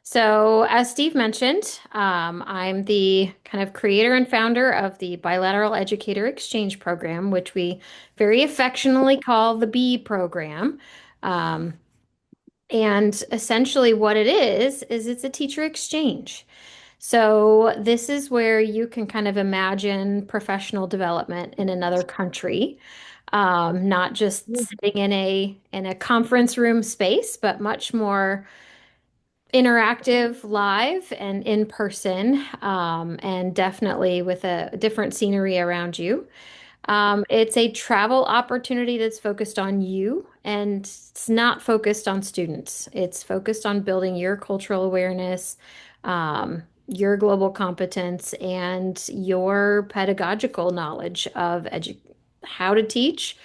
So, as Steve mentioned, I'm the kind of creator and founder of the Bilateral Educator Exchange Program, which we very affectionately call the B program. Um, and essentially, what it is it's a teacher exchange. So, this is where you can kind of imagine professional development in another country, not just sitting in a conference room space, but much more interactive live and in person, and definitely with a different scenery around you. It's a travel opportunity that's focused on you and it's not focused on students. It's focused on building your cultural awareness, your global competence, and your pedagogical knowledge of how to teach,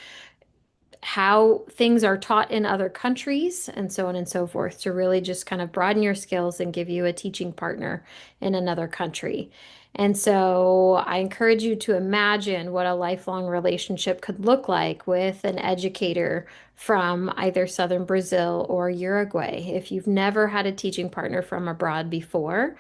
how things are taught in other countries, and so on and so forth, to really just kind of broaden your skills and give you a teaching partner in another country. And so I encourage you to imagine what a lifelong relationship could look like with an educator from either southern Brazil or Uruguay. If you've never had a teaching partner from abroad before,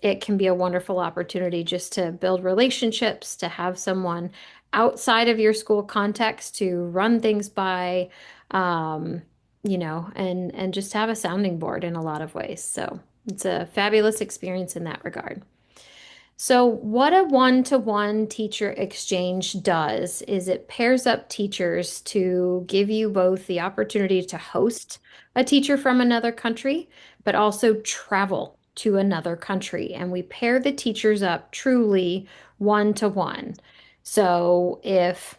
it can be a wonderful opportunity just to build relationships, to have someone outside of your school context to run things by, um, and just have a sounding board in a lot of ways. So it's a fabulous experience in that regard. So, what a one-to-one teacher exchange does is it pairs up teachers to give you both the opportunity to host a teacher from another country, but also travel to another country. And we pair the teachers up truly one-to-one. So, if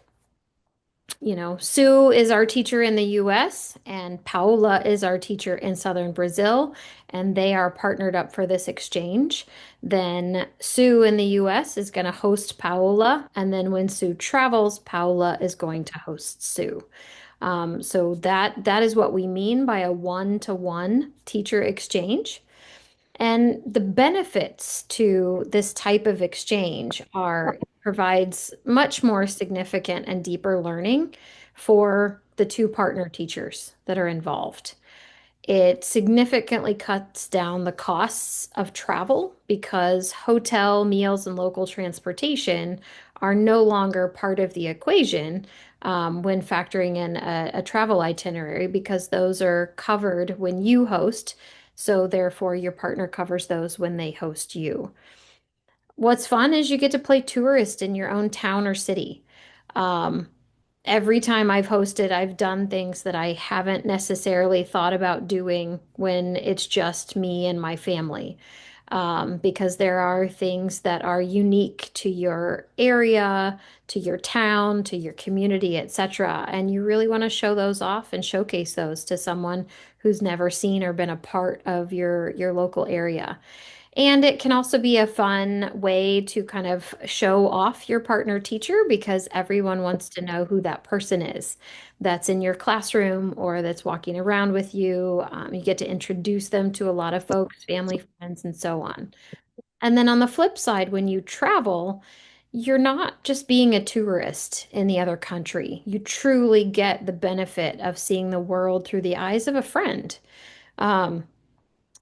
Sue is our teacher in the US and Paola is our teacher in Southern Brazil, and they are partnered up for this exchange. Then Sue in the US is going to host Paola, and then when Sue travels, Paola is going to host Sue. So that is what we mean by a one-to-one teacher exchange. And the benefits to this type of exchange are it provides much more significant and deeper learning for the two partner teachers that are involved. It significantly cuts down the costs of travel because hotel, meals, and local transportation are no longer part of the equation when factoring in a travel itinerary because those are covered when you host. So, therefore, your partner covers those when they host you. What's fun is you get to play tourist in your own town or city. Um, every time I've hosted, I've done things that I haven't necessarily thought about doing when it's just me and my family. Because there are things that are unique to your area, to your town, to your community, etc. And you really want to show those off and showcase those to someone who's never seen or been a part of your local area. And it can also be a fun way to kind of show off your partner teacher because everyone wants to know who that person is that's in your classroom or that's walking around with you. You get to introduce them to a lot of folks, family, friends, and so on. And then on the flip side, when you travel, you're not just being a tourist in the other country. You truly get the benefit of seeing the world through the eyes of a friend. Um,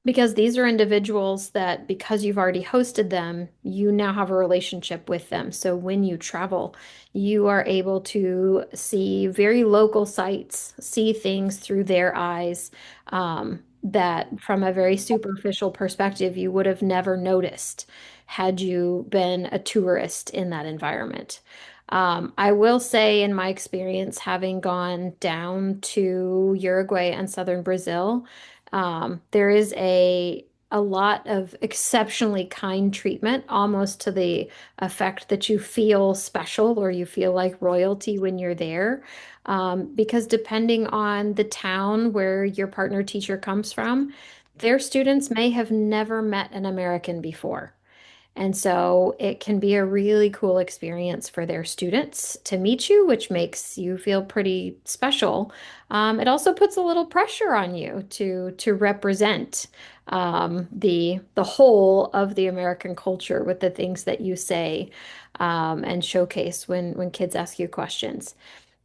because these are individuals that, because you've already hosted them, you now have a relationship with them. So when you travel, you are able to see very local sites, see things through their eyes, that from a very superficial perspective, you would have never noticed had you been a tourist in that environment. I will say, in my experience, having gone down to Uruguay and southern Brazil, there is a lot of exceptionally kind treatment, almost to the effect that you feel special or you feel like royalty when you're there. Because depending on the town where your partner teacher comes from, their students may have never met an American before. And so it can be a really cool experience for their students to meet you, which makes you feel pretty special. It also puts a little pressure on you to represent the whole of the American culture with the things that you say, and showcase when kids ask you questions.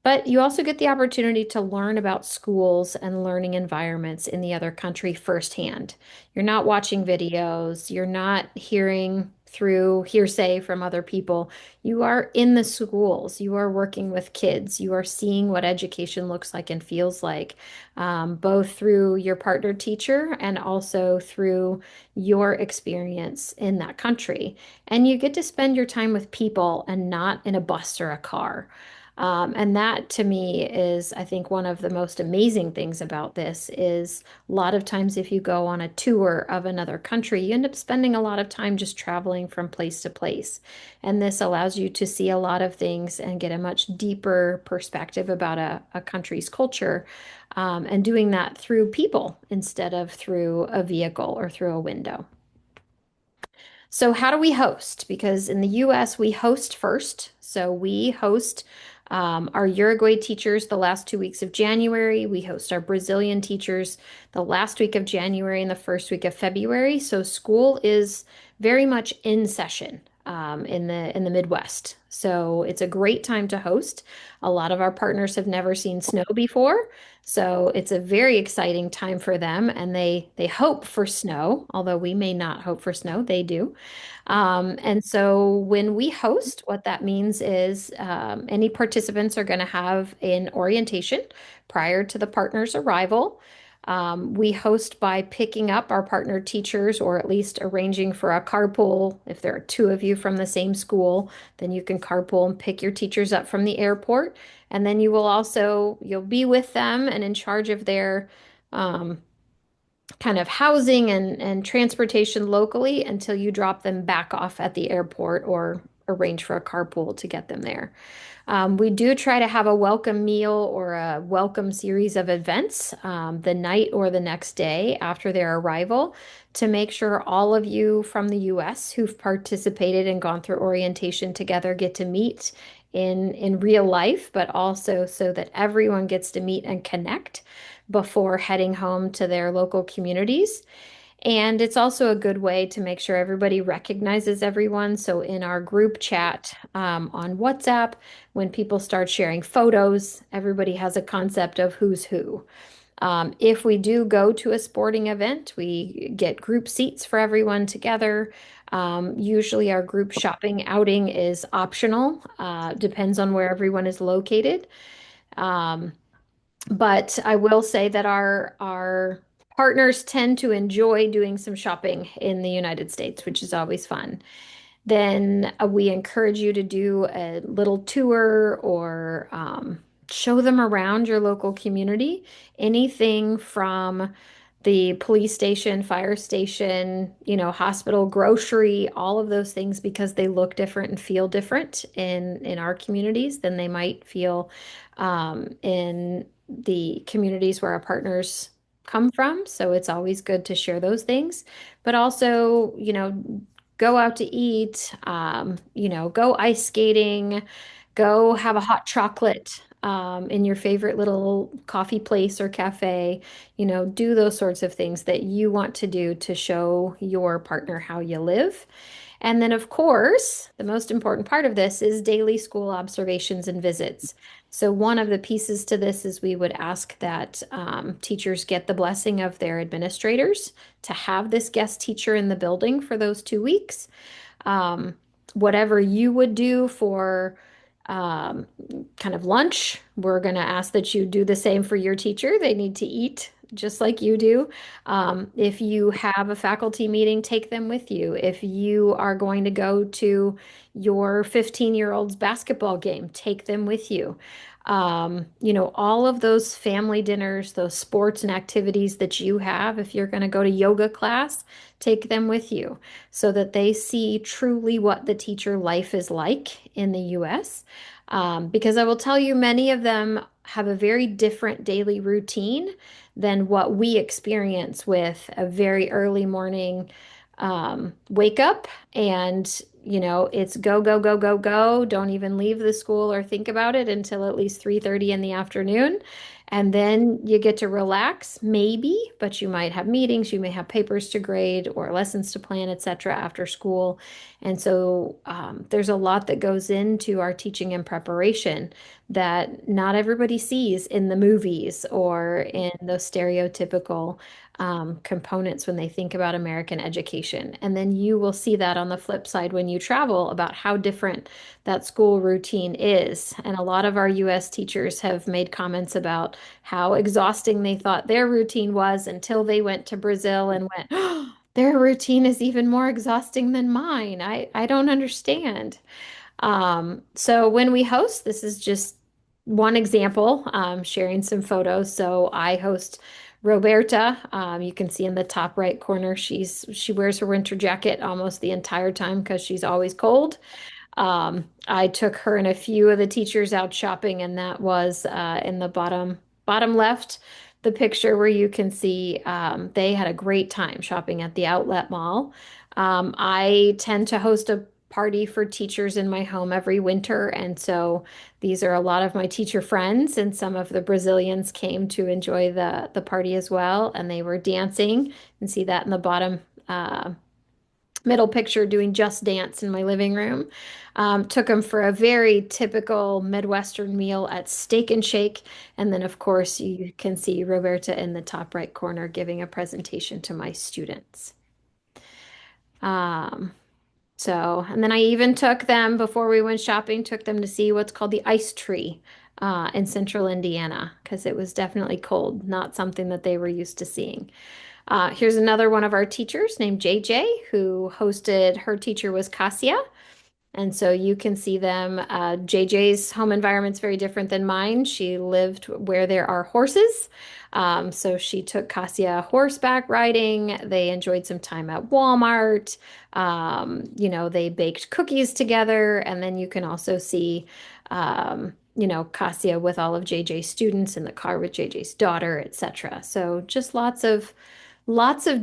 But you also get the opportunity to learn about schools and learning environments in the other country firsthand. You're not watching videos, you're not hearing through hearsay from other people. You are in the schools, you are working with kids, you are seeing what education looks like and feels like, both through your partner teacher and also through your experience in that country. And you get to spend your time with people and not in a bus or a car. And that to me is, I think, one of the most amazing things about this is a lot of times if you go on a tour of another country, you end up spending a lot of time just traveling from place to place. And this allows you to see a lot of things and get a much deeper perspective about a country's culture, and doing that through people instead of through a vehicle or through a window. So, how do we host? Because in the US, we host first. So, we host our Uruguay teachers the last 2 weeks of January. We host our Brazilian teachers the last week of January and the first week of February. So, school is very much in session in the Midwest. So, it's a great time to host. A lot of our partners have never seen snow before. So it's a very exciting time for them, and they hope for snow, although we may not hope for snow, they do. And so when we host, what that means is any participants are going to have an orientation prior to the partner's arrival. We host by picking up our partner teachers or at least arranging for a carpool. If there are two of you from the same school, then you can carpool and pick your teachers up from the airport. And then you'll be with them and in charge of their um, kind of housing and transportation locally until you drop them back off at the airport or arrange for a carpool to get them there. We do try to have a welcome meal or a welcome series of events the night or the next day after their arrival to make sure all of you from the US who've participated and gone through orientation together get to meet in real life, but also so that everyone gets to meet and connect before heading home to their local communities. And it's also a good way to make sure everybody recognizes everyone. So in our group chat on WhatsApp, when people start sharing photos, everybody has a concept of who's who. If we do go to a sporting event, we get group seats for everyone together. Usually our group shopping outing is optional, depends on where everyone is located. Um, but I will say that our partners tend to enjoy doing some shopping in the United States, which is always fun. Then we encourage you to do a little tour or show them around your local community. Anything from the police station, fire station, hospital, grocery, all of those things because they look different and feel different in our communities than they might feel in the communities where our partners come from. So it's always good to share those things, but also, go out to eat, go ice skating, go have a hot chocolate in your favorite little coffee place or cafe, do those sorts of things that you want to do to show your partner how you live. And then, of course, the most important part of this is daily school observations and visits. So, one of the pieces to this is we would ask that teachers get the blessing of their administrators to have this guest teacher in the building for those 2 weeks. Um, Whatever you would do for um, kind of lunch, we're going to ask that you do the same for your teacher. They need to eat just like you do. If you have a faculty meeting, take them with you. If you are going to go to your 15-year-old's basketball game, take them with you. All of those family dinners, those sports and activities that you have, if you're going to go to yoga class, take them with you so that they see truly what the teacher life is like in the US. Because I will tell you, many of them have a very different daily routine than what we experience with a very early morning wake up and it's go, go, go, go, go. Don't even leave the school or think about it until at least 3:30 in the afternoon. And then you get to relax, maybe, but you might have meetings, you may have papers to grade or lessons to plan, etc. after school. And so there's a lot that goes into our teaching and preparation that not everybody sees in the movies or in those stereotypical components when they think about American education. And then you will see that on the flip side when you travel about how different that school routine is. And a lot of our US teachers have made comments about how exhausting they thought their routine was until they went to Brazil and went, "Oh, their routine is even more exhausting than mine. I don't understand." So when we host, this is just one example, sharing some photos. So I host Roberta. You can see in the top right corner, she wears her winter jacket almost the entire time because she's always cold. I took her and a few of the teachers out shopping, and that was in the bottom left, the picture where you can see they had a great time shopping at the outlet mall. I tend to host a party for teachers in my home every winter, and so these are a lot of my teacher friends, and some of the Brazilians came to enjoy the party as well, and they were dancing. You can see that in the bottom. Middle picture doing Just Dance in my living room. Took them for a very typical Midwestern meal at Steak and Shake. And then, of course, you can see Roberta in the top right corner giving a presentation to my students. Um, and then I even took them before we went shopping, took them to see what's called the ice tree in central Indiana because it was definitely cold, not something that they were used to seeing. Here's another one of our teachers named JJ who hosted, her teacher was Cassia. And so you can see them. JJ's home environment's very different than mine. She lived where there are horses. So she took Cassia horseback riding. They enjoyed some time at Walmart. They baked cookies together. And then you can also see, Cassia with all of JJ's students in the car with JJ's daughter, etc. So just lots of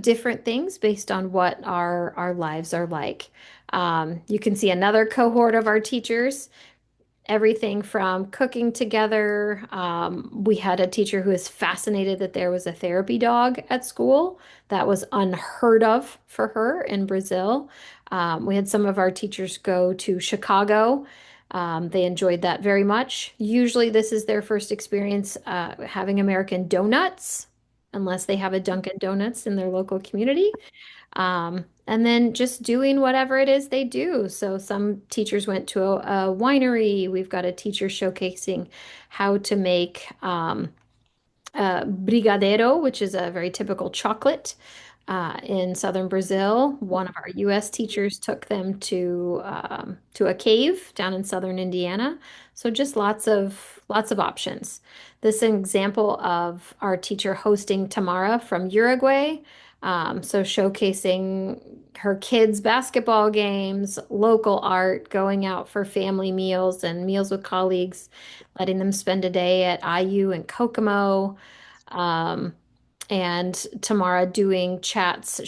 different things based on what our lives are like. You can see another cohort of our teachers, everything from cooking together. We had a teacher who was fascinated that there was a therapy dog at school. That was unheard of for her in Brazil. We had some of our teachers go to Chicago. They enjoyed that very much. Usually, this is their first experience having American donuts, unless they have a Dunkin' Donuts in their local community. And then just doing whatever it is they do. So some teachers went to a winery. We've got a teacher showcasing how to make brigadeiro, which is a very typical chocolate in southern Brazil. One of our U.S. teachers took them to a cave down in southern Indiana. So just lots of options. This is an example of our teacher hosting Tamara from Uruguay. So showcasing her kids' basketball games, local art, going out for family meals and meals with colleagues, letting them spend a day at IU and Kokomo. Um, and Tamara doing chats.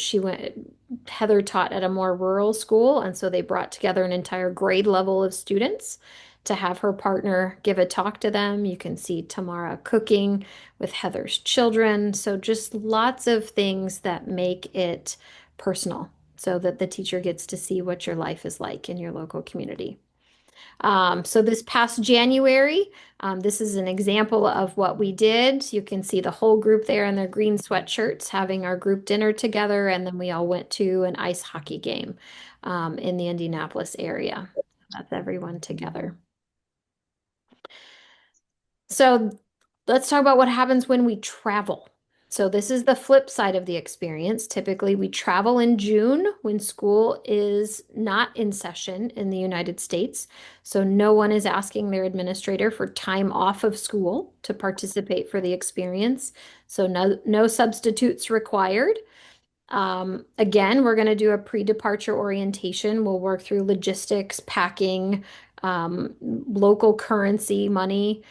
Heather taught at a more rural school, and so they brought together an entire grade level of students to have her partner give a talk to them. You can see Tamara cooking with Heather's children. So just lots of things that make it personal so that the teacher gets to see what your life is like in your local community. So this past January, this is an example of what we did. You can see the whole group there in their green sweatshirts having our group dinner together, and then we all went to an ice hockey game in the Indianapolis area. That's everyone together. So let's talk about what happens when we travel. So this is the flip side of the experience. Typically, we travel in June when school is not in session in the United States. So no one is asking their administrator for time off of school to participate for the experience. So no substitutes required. Again, we're going to do a pre-departure orientation. We'll work through logistics, packing, local currency, money,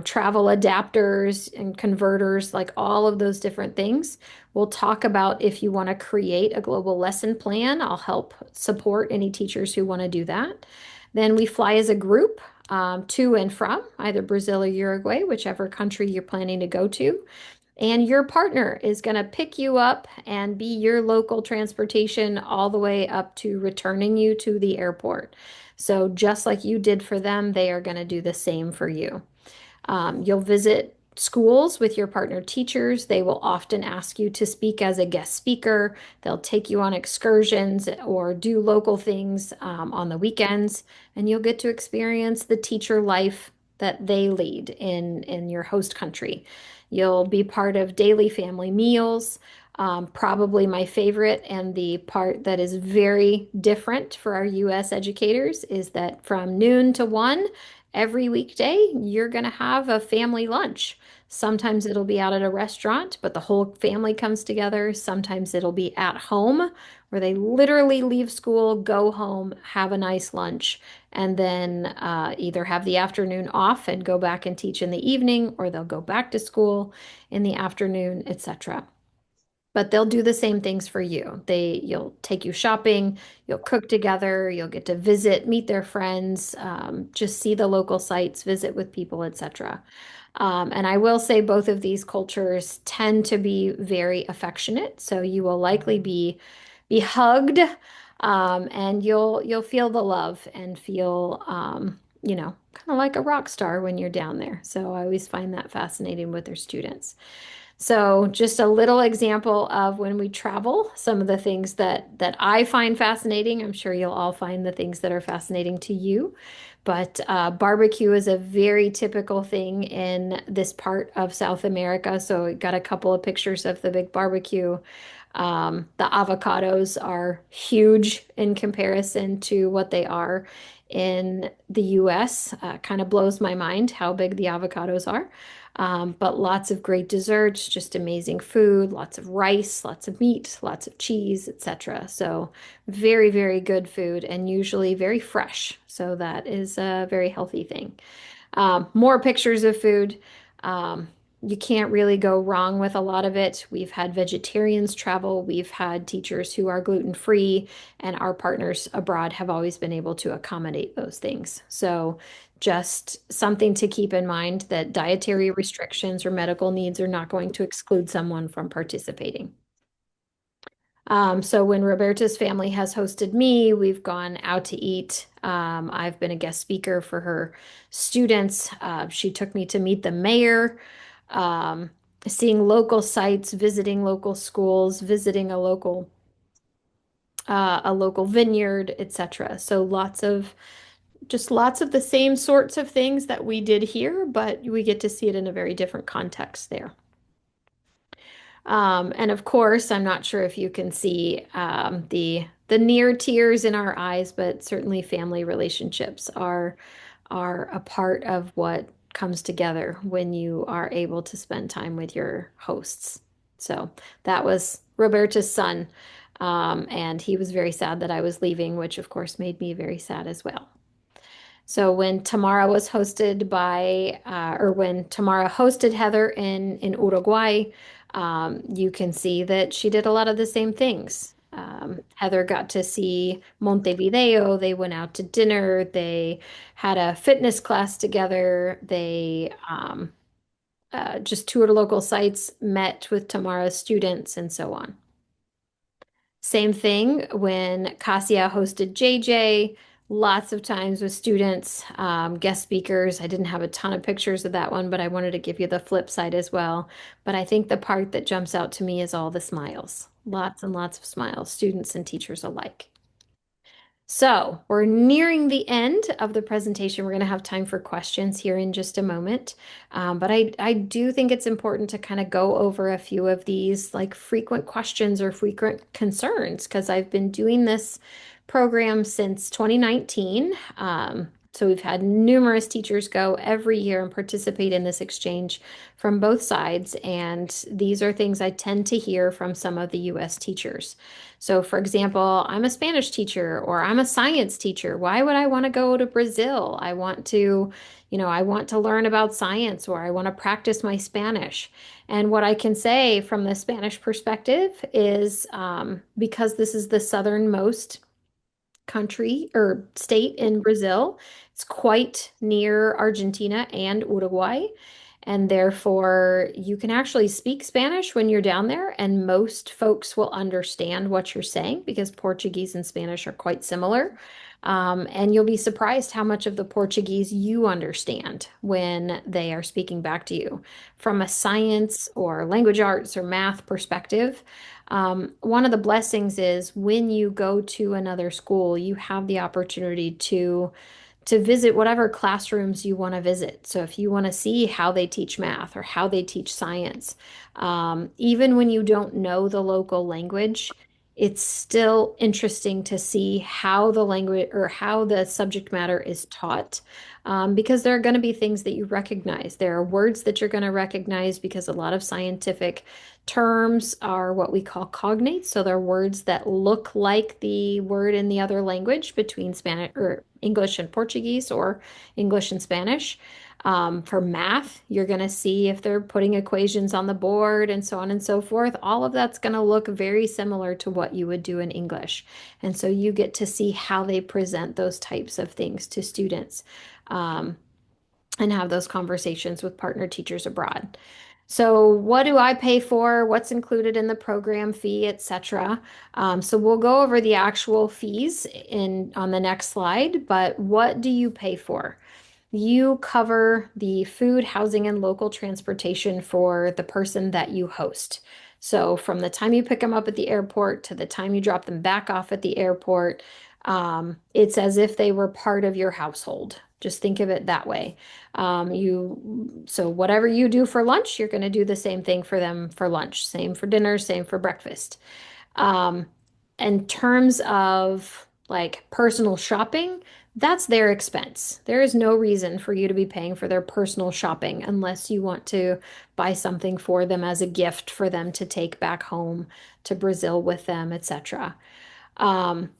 travel adapters and converters, like all of those different things. We'll talk about if you want to create a global lesson plan. I'll help support any teachers who want to do that. Then we fly as a group to and from either Brazil or Uruguay, whichever country you're planning to go to. And your partner is going to pick you up and be your local transportation all the way up to returning you to the airport. So just like you did for them, they are going to do the same for you. You'll visit schools with your partner teachers. They will often ask you to speak as a guest speaker. They'll take you on excursions or do local things on the weekends, and you'll get to experience the teacher life that they lead in your host country. You'll be part of daily family meals. Probably my favorite and the part that is very different for our US educators is that from noon to 1, every weekday, you're going to have a family lunch. Sometimes it'll be out at a restaurant, but the whole family comes together. Sometimes it'll be at home, where they literally leave school, go home, have a nice lunch, and then either have the afternoon off and go back and teach in the evening, or they'll go back to school in the afternoon, etc. But they'll do the same things for you. You'll take you shopping, you'll cook together, you'll get to visit, meet their friends, just see the local sites, visit with people, etc. And I will say both of these cultures tend to be very affectionate, so you will likely be hugged, and you'll feel the love and feel kind of like a rock star when you're down there. So I always find that fascinating with their students. So just a little example of when we travel, some of the things that I find fascinating. I'm sure you'll all find the things that are fascinating to you. But barbecue is a very typical thing in this part of South America. So we got a couple of pictures of the big barbecue. The avocados are huge in comparison to what they are in the US. Kind of blows my mind how big the avocados are. But lots of great desserts, just amazing food, lots of rice, lots of meat, lots of cheese, etc. So very, very good food and usually very fresh. So that is a very healthy thing. More pictures of food. Um, you can't really go wrong with a lot of it. We've had vegetarians travel, we've had teachers who are gluten-free, and our partners abroad have always been able to accommodate those things. So just something to keep in mind that dietary restrictions or medical needs are not going to exclude someone from participating. So when Roberta's family has hosted me, we've gone out to eat. I've been a guest speaker for her students. She took me to meet the mayor, um, seeing local sites, visiting local schools, visiting a local vineyard, etc. So lots of the same sorts of things that we did here, but we get to see it in a very different context there. And of course, I'm not sure if you can see the near tears in our eyes, but certainly family relationships are a part of what comes together when you are able to spend time with your hosts. So that was Roberta's son, and he was very sad that I was leaving, which of course made me very sad as well. So when Tamara was hosted or when Tamara hosted Heather in Uruguay, you can see that she did a lot of the same things. Heather got to see Montevideo. They went out to dinner. They had a fitness class together. They just toured local sites, met with Tamara's students, and so on. Same thing when Cassia hosted JJ, lots of times with students, guest speakers. I didn't have a ton of pictures of that one, but I wanted to give you the flip side as well. But I think the part that jumps out to me is all the smiles. Lots and lots of smiles, students and teachers alike. So we're nearing the end of the presentation. We're going to have time for questions here in just a moment. But I do think it's important to kind of go over a few of these like frequent questions or frequent concerns because I've been doing this program since 2019. So we've had numerous teachers go every year and participate in this exchange from both sides. And these are things I tend to hear from some of the US teachers. So, for example, I'm a Spanish teacher or I'm a science teacher. Why would I want to go to Brazil? I want to learn about science or I want to practice my Spanish. And what I can say from the Spanish perspective is because this is the southernmost country or state in Brazil, it's quite near Argentina and Uruguay. And therefore, you can actually speak Spanish when you're down there, and most folks will understand what you're saying because Portuguese and Spanish are quite similar. And you'll be surprised how much of the Portuguese you understand when they are speaking back to you. From a science or language arts or math perspective, one of the blessings is when you go to another school, you have the opportunity to visit whatever classrooms you want to visit. So if you want to see how they teach math or how they teach science, even when you don't know the local language, it's still interesting to see how the language or how the subject matter is taught, because there are going to be things that you recognize. There are words that you're going to recognize because a lot of scientific terms are what we call cognates. So they're words that look like the word in the other language between Spanish or English and Portuguese or English and Spanish. For math, you're going to see if they're putting equations on the board and so on and so forth. All of that's going to look very similar to what you would do in English. And so you get to see how they present those types of things to students, um, and have those conversations with partner teachers abroad. So, what do I pay for? What's included in the program fee, etc. So we'll go over the actual fees in on the next slide, but what do you pay for? You cover the food, housing, and local transportation for the person that you host. So from the time you pick them up at the airport to the time you drop them back off at the airport, it's as if they were part of your household. Just think of it that way. So whatever you do for lunch, you're going to do the same thing for them for lunch. Same for dinner, same for breakfast. Um, in terms of like personal shopping, that's their expense. There is no reason for you to be paying for their personal shopping unless you want to buy something for them as a gift for them to take back home to Brazil with them, etc. Um,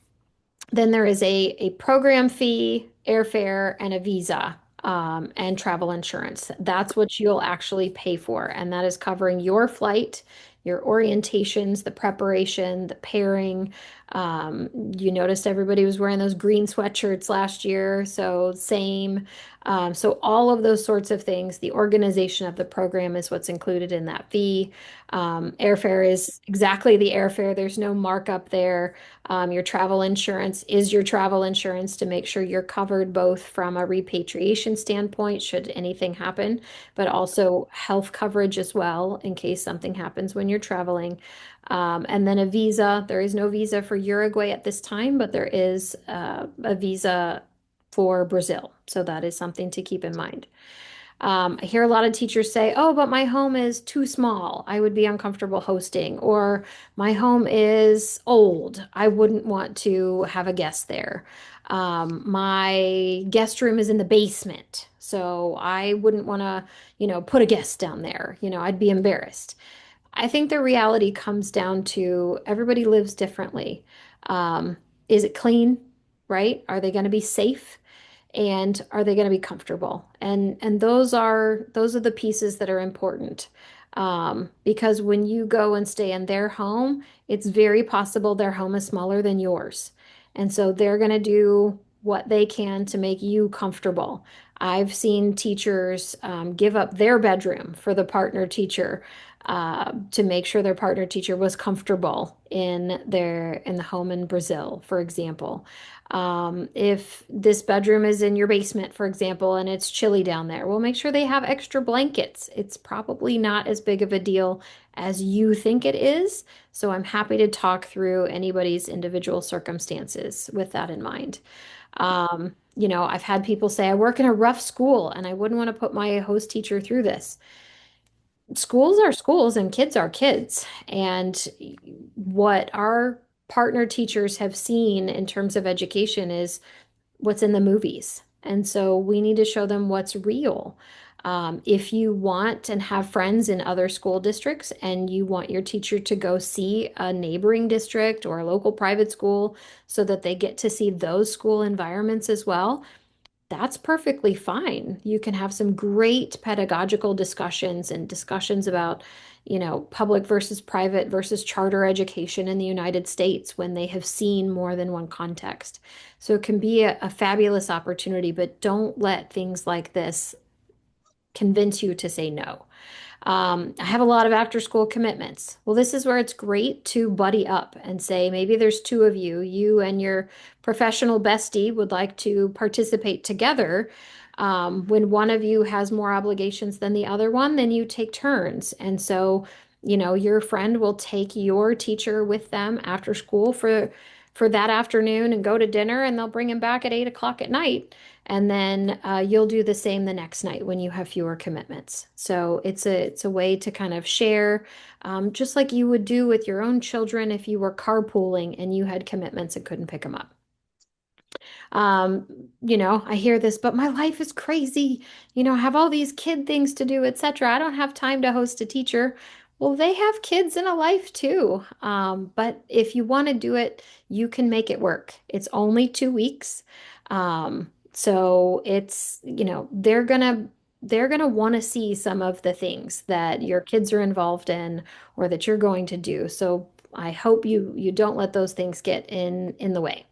then there is a program fee, airfare, and a visa, and travel insurance. That's what you'll actually pay for. And that is covering your flight, your orientations, the preparation, the pairing. You noticed everybody was wearing those green sweatshirts last year, so same. So all of those sorts of things, the organization of the program is what's included in that fee. Airfare is exactly the airfare. There's no markup there. Your travel insurance is your travel insurance to make sure you're covered both from a repatriation standpoint, should anything happen, but also health coverage as well in case something happens when you're traveling. And then a visa. There is no visa for Uruguay at this time, but there is a visa for Brazil. So that is something to keep in mind. I hear a lot of teachers say, oh, but my home is too small. I would be uncomfortable hosting. Or my home is old. I wouldn't want to have a guest there. My guest room is in the basement. So I wouldn't want to, put a guest down there. I'd be embarrassed. I think the reality comes down to everybody lives differently. Um, is it clean, right? Are they going to be safe? And are they going to be comfortable? And those are the pieces that are important. Because when you go and stay in their home, it's very possible their home is smaller than yours. And so they're going to do what they can to make you comfortable. I've seen teachers give up their bedroom for the partner teacher, to make sure their partner teacher was comfortable in the home in Brazil, for example. If this bedroom is in your basement, for example, and it's chilly down there, we'll make sure they have extra blankets. It's probably not as big of a deal as you think it is. So I'm happy to talk through anybody's individual circumstances with that in mind. I've had people say, I work in a rough school and I wouldn't want to put my host teacher through this. Schools are schools and kids are kids. And what our partner teachers have seen in terms of education is what's in the movies. And so we need to show them what's real. If you want and have friends in other school districts and you want your teacher to go see a neighboring district or a local private school so that they get to see those school environments as well, that's perfectly fine. You can have some great pedagogical discussions and discussions about, public versus private versus charter education in the United States when they have seen more than one context. So it can be a fabulous opportunity, but don't let things like this convince you to say no. I have a lot of after school commitments. Well, this is where it's great to buddy up and say maybe there's two of you, you and your professional bestie would like to participate together. When one of you has more obligations than the other one, then you take turns. And so, your friend will take your teacher with them after school for that afternoon and go to dinner, and they'll bring him back at 8 o'clock at night. And then you'll do the same the next night when you have fewer commitments. So it's a way to kind of share, just like you would do with your own children if you were carpooling and you had commitments and couldn't pick them up. Um, I hear this, but my life is crazy. I have all these kid things to do, etc. I don't have time to host a teacher. Well, they have kids in a life too. But if you want to do it, you can make it work. It's only 2 weeks. So they're gonna want to see some of the things that your kids are involved in or that you're going to do. So I hope you don't let those things get in the way.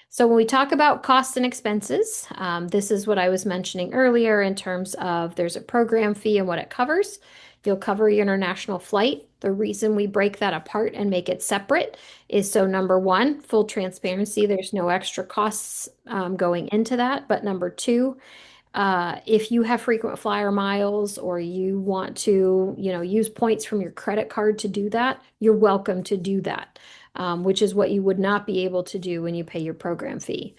So when we talk about costs and expenses, this is what I was mentioning earlier in terms of there's a program fee and what it covers. You'll cover your international flight. The reason we break that apart and make it separate is so number one, full transparency, there's no extra costs going into that. But number two, if you have frequent flyer miles or you want to, use points from your credit card to do that, you're welcome to do that, which is what you would not be able to do when you pay your program fee.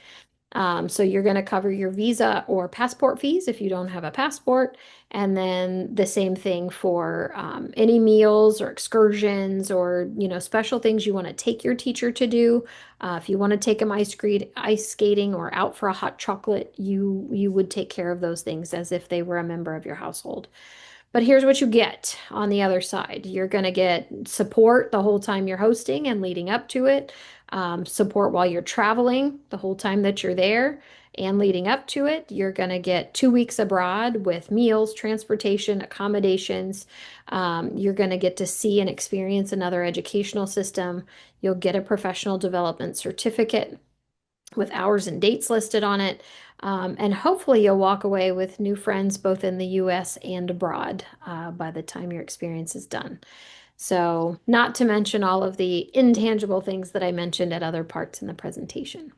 So you're going to cover your visa or passport fees if you don't have a passport. And then the same thing for any meals or excursions or, special things you want to take your teacher to do. If you want to take them ice skating or out for a hot chocolate, you would take care of those things as if they were a member of your household. But here's what you get on the other side. You're going to get support the whole time you're hosting and leading up to it, support while you're traveling the whole time that you're there and leading up to it. You're going to get 2 weeks abroad with meals, transportation, accommodations. You're going to get to see and experience another educational system. You'll get a professional development certificate with hours and dates listed on it. And hopefully you'll walk away with new friends both in the US and abroad by the time your experience is done. So, not to mention all of the intangible things that I mentioned at other parts in the presentation.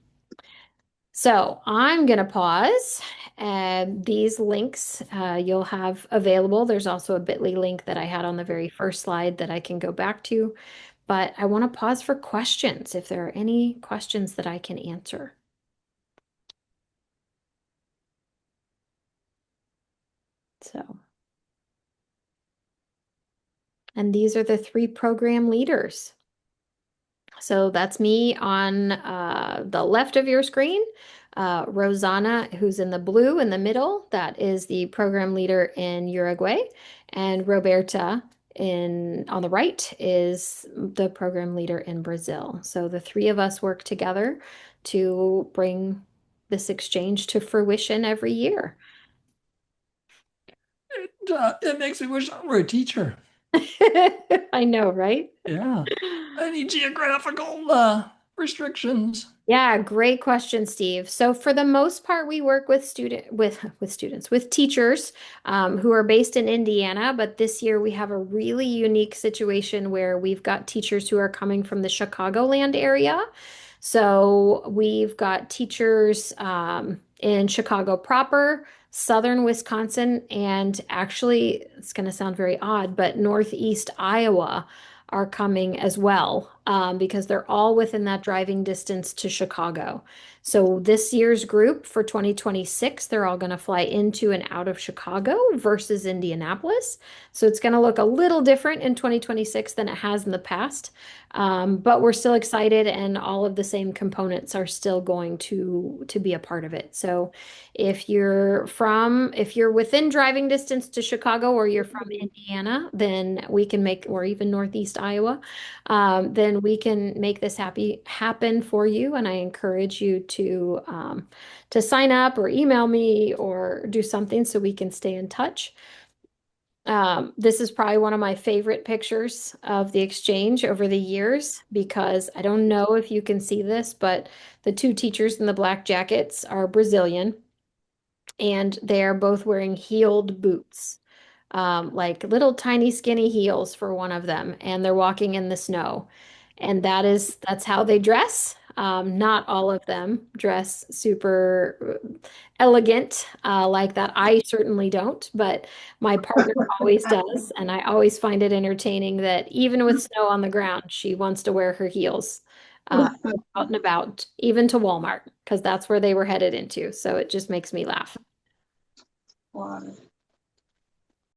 So, I'm going to pause. These links you'll have available. There's also a bit.ly link that I had on the very first slide that I can go back to. But I want to pause for questions if there are any questions that I can answer. So, and these are the three program leaders. So that's me on the left of your screen. Rosanna, who's in the blue in the middle, that is the program leader in Uruguay. And Roberta on the right is the program leader in Brazil. So the three of us work together to bring this exchange to fruition every year. It makes me wish I were a teacher. I know, right? Yeah. Any geographical restrictions? Yeah, great question, Steve. So for the most part, we work with with teachers who are based in Indiana, but this year we have a really unique situation where we've got teachers who are coming from the Chicagoland area. So we've got teachers in Chicago proper, southern Wisconsin, and actually, it's going to sound very odd, but northeast Iowa are coming as well because they're all within that driving distance to Chicago. So this year's group for 2026, they're all going to fly into and out of Chicago versus Indianapolis. So it's going to look a little different in 2026 than it has in the past. But we're still excited and all of the same components are still going to be a part of it. So if you're within driving distance to Chicago or you're from Indiana, then we can make, or even Northeast Iowa, then we can make this happen for you. And I encourage you to sign up or email me or do something so we can stay in touch. This is probably one of my favorite pictures of the exchange over the years because I don't know if you can see this, but the two teachers in the black jackets are Brazilian. and they're both wearing heeled boots, like little tiny skinny heels for one of them, and they're walking in the snow. And that's how they dress. Not all of them dress super elegant like that. I certainly don't, but my partner always does, and I always find it entertaining that even with snow on the ground, she wants to wear her heels out and about, even to Walmart, because that's where they were headed into. So it just makes me laugh. Wow.